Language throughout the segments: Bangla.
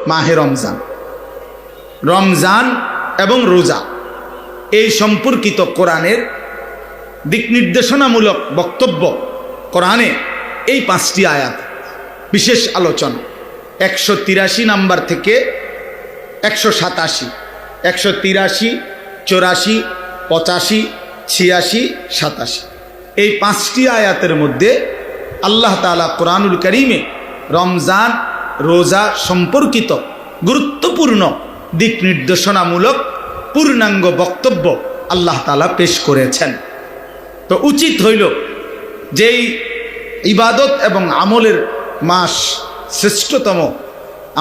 মাহে রমজান। রমজান এবং রোজা এই সম্পর্কিত কোরআনের দিক নির্দেশনামূলক বক্তব্য কোরআনে এই 5টি আয়াত বিশেষ আলোচনা 183 নাম্বার থেকে 187, 183, 84, 85, 86, 87 এই 5টি আয়াতের মধ্যে আল্লাহ তাআলা কোরআনুল কারীমে রমজান রোজা সম্পর্কিত গুরুত্বপূর্ণ দিক নির্দেশনামূলক পূর্ণাঙ্গ বক্তব্য আল্লাহ তাআলা পেশ করেছেন। তো উচিত হইল যেই ইবাদত এবং আমলের মাস শ্রেষ্ঠতম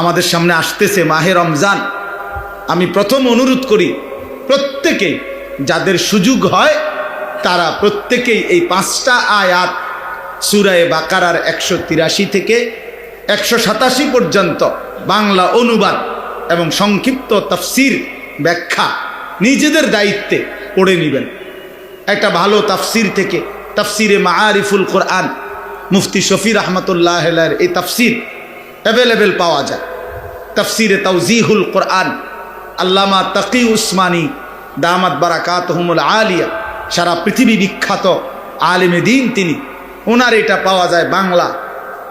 আমাদের সামনে আসতেছে মাহে রমজান, আমি প্রথম অনুরোধ করি প্রত্যেকেই যাদের সুযোগ হয় তারা প্রত্যেকেই এই 5টা আয়াত সূরা বাকারার 183 থেকে 187 পর্যন্ত বাংলা অনুবাদ এবং সংক্ষিপ্ত তাফসির ব্যাখ্যা নিজেদের দায়িত্বে পড়ে নেবেন। একটা ভালো তাফসির থেকে তাফসিরে মাআরিফুল কোরআন মুফতি শফি রহমতুল্লাহ আলাইহির এই তাফসির অ্যাভেলেবেল পাওয়া যায়। তাফসিরে তাওজিহুল কোরআন আল্লামা তাকি উসমানী দামাত বারাকাতুহুমুল আলিয়া, সারা পৃথিবী বিখ্যাত আলেমে দ্বীন তিনি, ওনার এটা পাওয়া যায় বাংলা।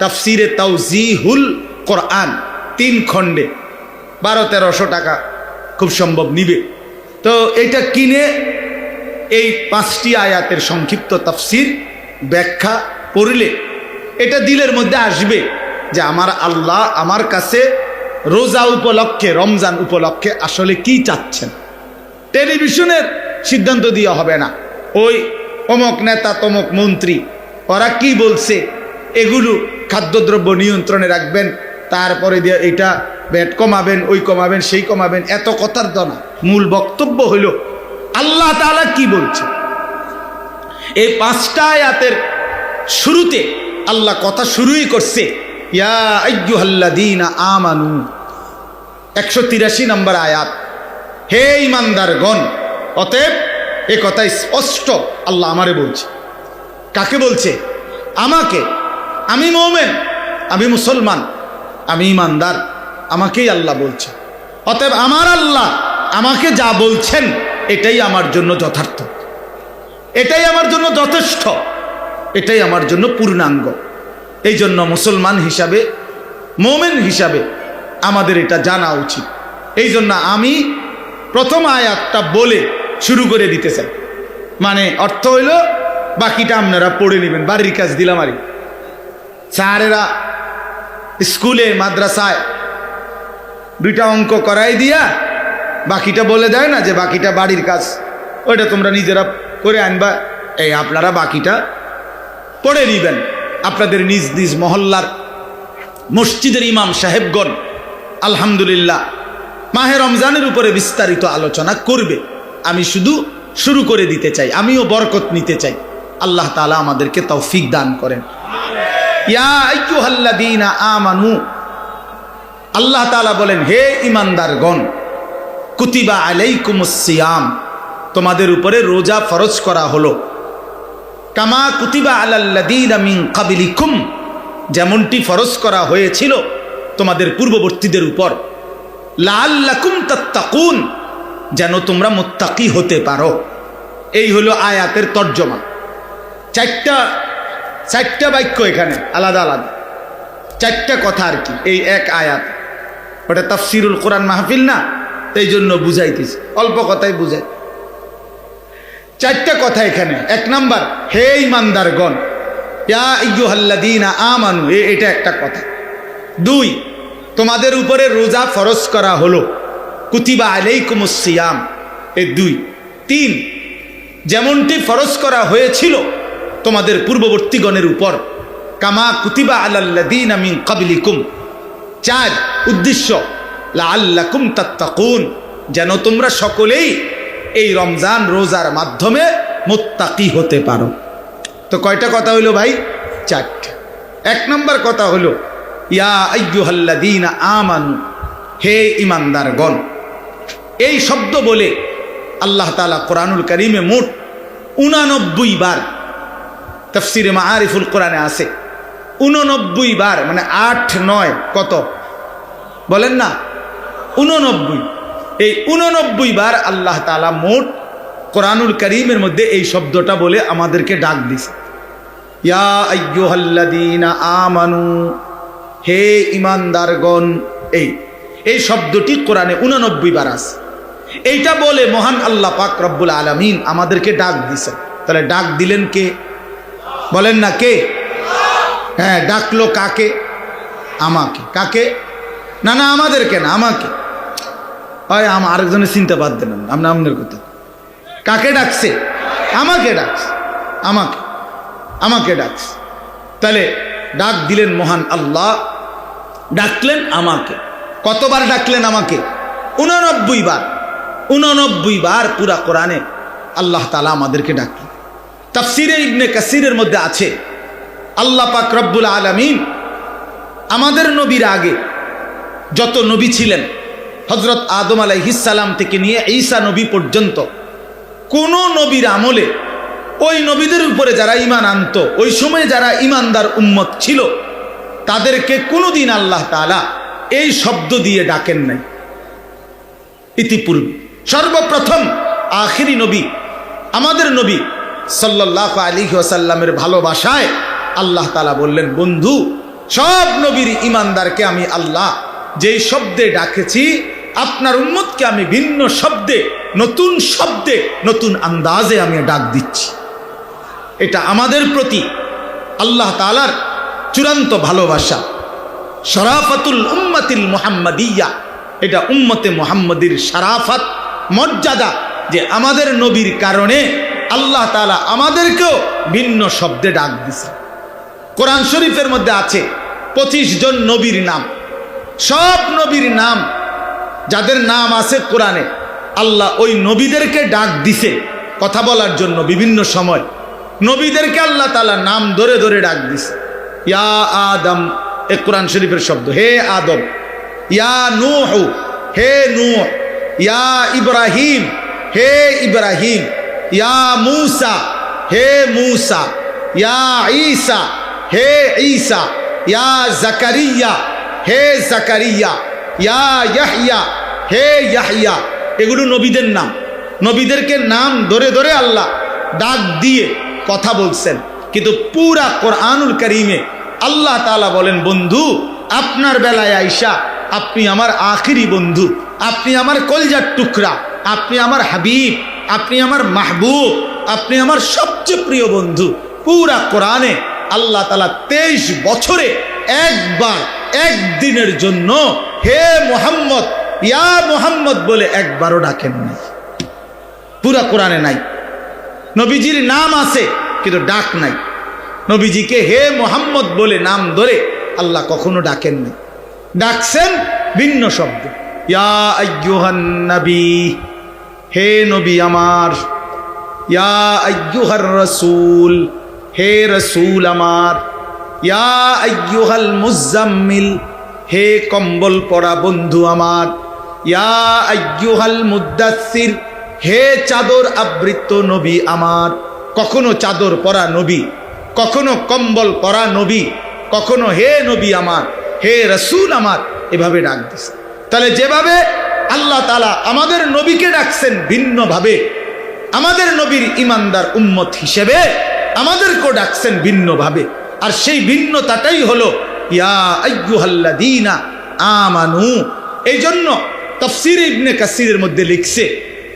তাফসিরে তাওজিহুল কোরআন 3 খণ্ডে 1200-1300 টাকা খুব সম্ভব নিবে। তো এটা কিনে এই 5টি আয়াতের সংক্ষিপ্ত তাফসির ব্যাখ্যা পড়লে এটা দিলের মধ্যে আসবে যে আমার আল্লাহ আমার কাছে রোজা উপলক্ষে রমজান উপলক্ষে আসলে কি চাচ্ছেন। টেলিভিশনের সিদ্ধান্ত দিয়ে হবে না, ওই অমুক নেতা তমুক মন্ত্রী ওরা কি বলছে এগুলো খাদ্যদ্রব্য নিয়ন্ত্রণে রাখবেন, তারপরে দিয়ে এটা ভ্যাট কমাবেন, ওই কমাবেন, সেই কমাবেন, এত কথার তো না। মূল বক্তব্য হইল আল্লাহ তাআলা কি বলছে। এই 5টা আয়াতের শুরুতে আল্লাহ কথা শুরুই করছে ইয়া আইয়ুহাল্লাযীনা আমানু, 183 নম্বর আয়াত, হে ঈমানদারগণ। অতএব এ কথা স্পষ্ট আল্লাহ আমারে বলছে। কাকে বলছে? আমাকে। আমি মুমিন, আমি মুসলমান, আমি ঈমানদার, আমাকেই আল্লাহ বলছে। অতএব আমার আল্লাহ আমাকে যা বলছেন এটাই আমার জন্য যথার্থ, এটাই আমার জন্য যথেষ্ট, এটাই আমার জন্য পূর্ণাঙ্গ। এই জন্য মুসলমান হিসাবে মুমিন হিসাবে আমাদের এটা জানা উচিত। এই জন্য আমি প্রথম আয়াতটা বলে শুরু করে দিতে চাই। মানে অর্থ হইল বাকিটা আপনারা পড়ে নেবেন, বাড়ির কাজ দিলাম। আরে স্যারেরা স্কুলে মাদ্রাসায় 2টা অঙ্ক করাই দিয়া বাকিটা বলে দেয় না যে বাকিটা বাড়ির কাজ, ওইটা তোমরা নিজেরা করে আনবা। এই আপনারা বাকিটা পড়ে নিবেন। আপনাদের নিজ নিজ মহল্লার মসজিদের ইমাম সাহেবগণ আলহামদুলিল্লাহ মাহে রমজানের উপরে বিস্তারিত আলোচনা করবে। আমি শুধু শুরু করে দিতে চাই, আমিও বরকত নিতে চাই। আল্লাহ তাআলা আমাদেরকে তৌফিক দান করেন। ইয়া আইয়ুহাল্লাযীনা আমানু, আল্লাহ তাআলা বলেন হে ঈমানদারগণ, কুতিবা আলাইকুমুস সিয়াম, তোমাদের উপরে রোজা ফরজ করা হলো। কামা কুতিবা আলাল্লাযীনা মিন ক্বাবলিকুম, যেমনটি ফরজ করা হয়েছিল তোমাদের পূর্ববর্তীদের উপর। লাআল্লাকুম তাত্তাকুন, যেন তোমরা মুত্তাকি হতে পারো। এই হলো আয়াতের তর্জমা। 4টা বাক্য এখানে আলাদা আলাদা, 4টা কথা আর কি এই এক আয়াত। ওটা তাফসিরুল কোরআন মাহফিল না, এই জন্য বুঝাইতেছি, অল্প কথাই বুঝাই। 4টা কথা এখানে। 1 নাম্বার, হে ঈমানদারগণ, ইয়া আইয়ুহাল্লাযীনা আমানু, এটা একটা কথা। 2, তোমাদের উপরে রোজা ফরজ করা হলো, কুতিবা আলাইকুমুস সিয়াম, এই 2। 3, যেমনটি ফরজ করা হয়েছিল তোমাদের পূর্ববর্তীগণের উপর, কামা কুতিবা আলাল্লাযীনা মিন ক্বাবলিকুম। 4, উদ্দেশ্য লাআল্লাকুম তাত্তাকুন, যেন তোমরা সকলেই এই রমজান রোজার মাধ্যমে মুত্তাকি হতে পারো। তো কয়টা কথা হইল ভাই? 4টা। 1 নম্বর কথা হলো ইয়া আইয়ুহাল্লাযীনা আমানু, হে ঈমানদারগণ। এই শব্দ বলে আল্লাহ তাআলা কোরআনুল কারীমে মোট 89 বার, তাফসিরে মাআরিফুল কোরআনে আছে 89 বার, মানে 8 9 কত বলেন না 89। এই 89 বার আল্লাহ তাআলা মোট কোরআনুল কারীমের মধ্যে এই শব্দটা বলে আমাদেরকে ডাক দিছে, ইয়া আইয়ুহাল্লাযীনা আমানু, হে ঈমানদারগণ। এই শব্দটি কোরআনে 89 বার আছে। এইটা বলে মহান আল্লাহ পাক রব্বুল আলামিন আমাদেরকে ডাক দিছেন। তাহলে ডাক দিলেন কে? বলেন না কে? হ্যাঁ, ডাকলো কাকে? আমাকে। কাকে? না না আমাদেরকে না, আমাকে। আরেকজনের চিন্তা বাদ দেন, আমরা আপনার কথা। কাকে ডাকছে? আমাকে ডাকছে, আমাকে ডাকছে। তাহলে ডাক দিলেন মহান আল্লাহ, ডাকলেন আমাকে। কতবার ডাকলেন আমাকে? 89 বার। 89 বার পুরা কোরআনে আল্লাহ তাআলা আমাদেরকে ডাকলেন। তাফসিরে ইবনে কাসিরের মধ্যে আছে, আল্লাহ পাক রব্বুল আলামিন আমাদের নবীর আগে যত নবী ছিলেন, হযরত আদম আলাইহিস সালাম থেকে নিয়ে ঈসা নবী পর্যন্ত, কোন নবীর আমলে ওই নবীদের উপরে যারা ঈমান আনতো, ওই সময় যারা ঈমানদার উম্মত ছিল, তাদেরকে কোনোদিন আল্লাহ তাআলা এই শব্দ দিয়ে ডাকেন নাই। ইতিপূর্বে সর্বপ্রথম আখিরি নবী আমাদের নবী সাল্লাল্লাহু আলাইহি ওয়াসাল্লামের ভালোবাসায় আল্লাহ তাআলা বললেন, বন্ধু, সব নবীর ঈমানদারকে আমি আল্লাহ যেই শব্দে ডাকেছি, আপনার উম্মতকে আমি ভিন্ন শব্দে, নতুন আন্দাজে আমি ডাক দিচ্ছি। এটা আমাদের প্রতি আল্লাহ তাআলার চূড়ান্ত ভালোবাসা। শরাফাতুল উম্মাতিল মুহাম্মাদিয়া, এটা উম্মতে মুহাম্মাদির শরাফত, মর্যাদা, যে আমাদের নবীর কারণে আল্লাহ তাআলা আমাদেরকেও ভিন্ন শব্দে ডাক দিছে। কোরআন শরীফের মধ্যে আছে 25 জন নবীর নাম। সব নবীর নাম, যাদের নাম আছে কোরআনে, আল্লাহ ওই নবীদেরকে ডাক দিছে কথা বলার জন্য। বিভিন্ন সময় নবীদেরকে আল্লাহ তাআলা নাম ধরে ধরে ডাক দিছে। ইয়া আদম, এ কোরআন শরীফের শব্দ, হে আদম। ইয়া নূহ, হে নূহ। ইয়া ইব্রাহিম, হে ইব্রাহিম। ইয়া মূসা, হে মূসা। ইয়া ঈসা, হে ঈসা। ইয়া জাকারিয়া, হে জাকারিয়া। ইয়া ইয়াহইয়া, হে ইয়াহইয়া। এগুলো নবীদের নাম। নবীদেরকে নাম ধরে ধরে আল্লাহ ডাক দিয়ে কথা বলছেন। কিন্তু পুরা কোরআনুল কারীমে আল্লাহ তাআলা বলেন, বন্ধু, আপনার বেলায় আইসা আপনি আমার আখিরি বন্ধু, আপনি আমার কলজার টুকরা, আপনি আমার হাবিব, আপনি আমার মাহবুব, আপনি আমার সবচেয়ে প্রিয় বন্ধু। পুরা কোরআনে আল্লাহ তাআলা 23 বছরে একবার, একদিনের জন্য হে মুহাম্মদ, ইয়া মুহাম্মদ বলে একবারও ডাকেন নাই। পুরা কোরআনে নাই। নবীজির নাম আছে কিন্তু ডাক নাই। নবীজিকে হে মুহাম্মদ বলে নাম ধরে আল্লাহ কখনো ডাকেন নাই। ডাকছেন ভিন্ন শব্দ। ইয়া আইয়ুহান নবী, হে নবী আমার। ইয়া আইয়ুহার রাসূল, হে রাসূল আমার। ইয়া আইয়ুহাল মুজাম্মিল, হে কম্বল পরা বন্ধু আমার। ইয়া আইয়ুহাল মুদ্দাসসির, হে চাদর আবৃত নবী আমার। কখনো চাদর পরা নবী, কখনো কম্বল পরা নবী, কখনো হে নবী আমার, হে রাসূল আমার, এভাবে ডাক দিছে। তাহলে যেভাবে আল্লাহ তাআলা আমাদের নবীকে ডাকছেন ভিন্নভাবে, আমাদের নবীর ঈমানদার উম্মত হিসেবে আমাদেরকেও ডাকছেন ভিন্নভাবে। আর সেই ভিন্নতাটাই হলো ইয়া আইয়ুহাল্লাযীনা আমানু। এই জন্য তাফসীর ইবনে কাসিরের মধ্যে লিখছে,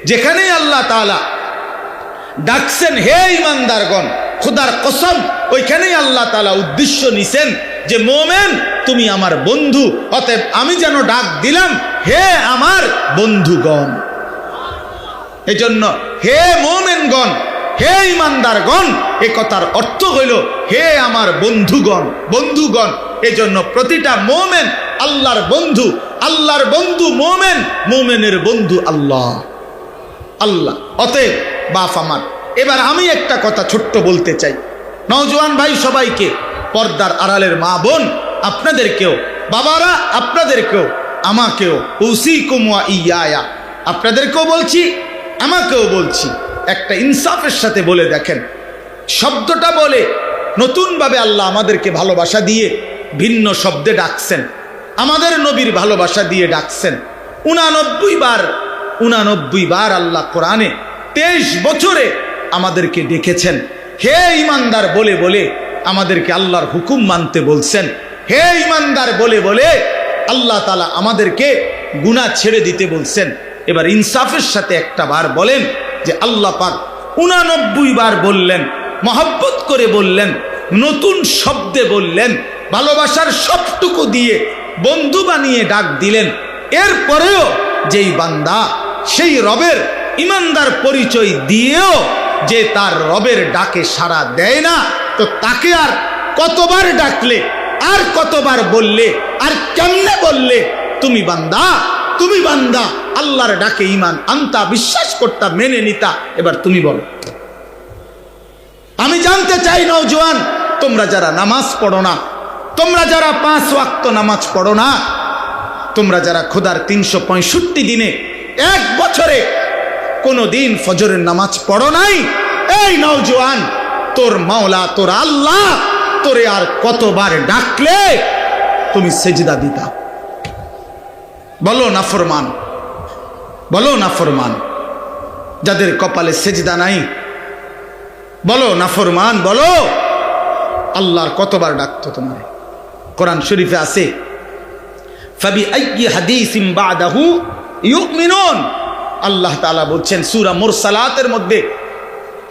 যেখানেই আল্লাহ তাআলা ডাকছেন হে ঈমানদারগণ, খোদার কসম, ওইখানেই আল্লাহ তাআলা উদ্দেশ্য নিছেন যে মোমেন তুমি আমার বন্ধু, অতএব আমি যেন ডাক দিলাম হে আমার বন্ধুগণ। এজন্য হে মোমেনগণ, হে ঈমানদারগণ, এ কথার অর্থ হইল হে আমার বন্ধুগণ, বন্ধুগণ। এজন্য প্রতিটা মোমেন আল্লাহর বন্ধু, আল্লাহর বন্ধু মোমেন, মোমেনের বন্ধু আল্লাহ, আল্লাহ। অতএব বাপ আমার, এবার আমি একটা কথা ছোট্ট বলতে চাই, নওজোয়ান ভাই সবাইকে, পর্দার আড়ালের মা বোন আপনাদেরকেও, বাবারা আপনাদেরকেও, আমাকেও, উসিকুম ওয়া ইয়া, আপনাদেরকেও বলছি আমাকেও বলছি, একটা ইনসাফের সাথে বলে দেখেন। শব্দটা বলে নতুনভাবে আল্লাহ আমাদেরকে ভালোবাসা দিয়ে ভিন্ন শব্দে ডাকছেন। আমাদের নবীর ভালোবাসা দিয়ে ডাকছেন। 89 বার আল্লাহ কোরআনে 23 বছরে আমাদেরকে ডেকেছেন। হে ইমানদার বলে বলে আমাদেরকে আল্লাহর হুকুম মানতে বলছেন। হে ইমানদার বলে বলে আল্লাহ তাআলা আমাদেরকে গুনাহ ছেড়ে দিতে বলছেন। এবার ইনসাফের সাথে একটা বার বলেন যে আল্লাহ পাক 89 বার বললেন, মহব্বত করে বললেন, নতুন শব্দে বললেন, ভালোবাসার সবটুকু দিয়ে বন্ধু বানিয়ে ডাক দিলেন। এরপরেও যেই বান্দা সেই রবের ইমানদার পরিচয় দিয়েও যে তার রবের ডাকে সাড়া দেয় না, তো তাকে আর কতবার ডাকলে, আর কতবার বললে, আর কেমনে বললে তুমি বান্দা আল্লাহর ডাকে ঈমান আনতা, বিশ্বাস করতা, মেনে নিতা। এবার তুমি বলো। আমি জানতে চাই নওজোয়ান, তোমরা যারা নামাজ পড়ো না, তোমরা যারা 5 ওয়াক্ত নামাজ পড়ো না, তোমরা যারা খোদার 365 দিনে 1 বছরে কোনো দিন ফজরের নামাজ পড়ো নাই, এই নওজোয়ান, তোর মাওলা, তোর আল্লাহ তোরে আর কতবার ডাকলে তুমি সেজদা দিতা? বলো নাফরমান, বলো নাফরমান, যাদের কপালে সেজদা নাই, বলো নাফরমান, বলো আল্লাহর কতবার ডাকতো তোমারে? কোরআন শরীফে আছে ফাবি আইয়ি হাদিসিম বাদাহু ইউমিনুন। আল্লাহ তাআলা বলছেন সূরা মুরসালাতের মধ্যে,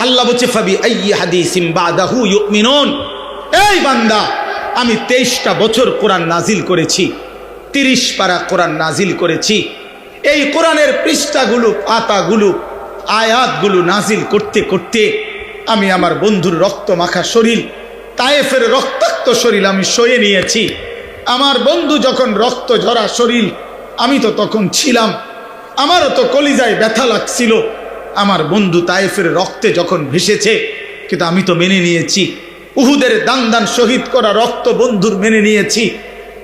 আল্লাহ বলছে ফাবি আইয়ি হাদিসিম বাদাহু ইউমিনুন। এই বান্দা, আমি 23টা বছর কোরআন নাজিল করেছি, 30 পারা কোরআন নাজিল করেছি। এই কোরআনের পৃষ্ঠাগুলো, পাতাগুলো, আয়াতগুলো নাজিল করতে করতে আমি আমার বন্ধুর রক্ত মাখা শরীর, তায়েফের রক্তাক্ত শরীর আমি সয়ে নিয়েছি। আমার বন্ধু যখন রক্ত ঝরা শরীর, আমি তো তখন ছিলাম, আমারও তো কলিজায় ব্যথা লাগছিল। আমার বন্ধু তায়েফের রক্তে যখন ভেসেছে, কিন্তু আমি তো মেনে নিয়েছি। উহুদের দান দান শহীদ করা রক্ত বন্ধুর মেনে নিয়েছি।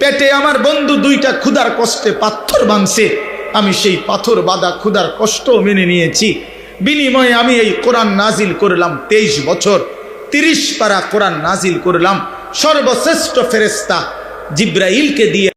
পেটে আমার বন্ধু 2টা ক্ষুধার কষ্টে পাথর বাঁধছে, আমি সেই পাথর বাঁধা ক্ষুধার কষ্টও মেনে নিয়েছি। বিনিময়ে আমি এই কোরআন নাজিল করলাম 23 বছর, 30 পারা কোরআন নাজিল করলাম। সর্বশ্রেষ্ঠ ফেরেশতা জিব্রাইলকে দিয়ে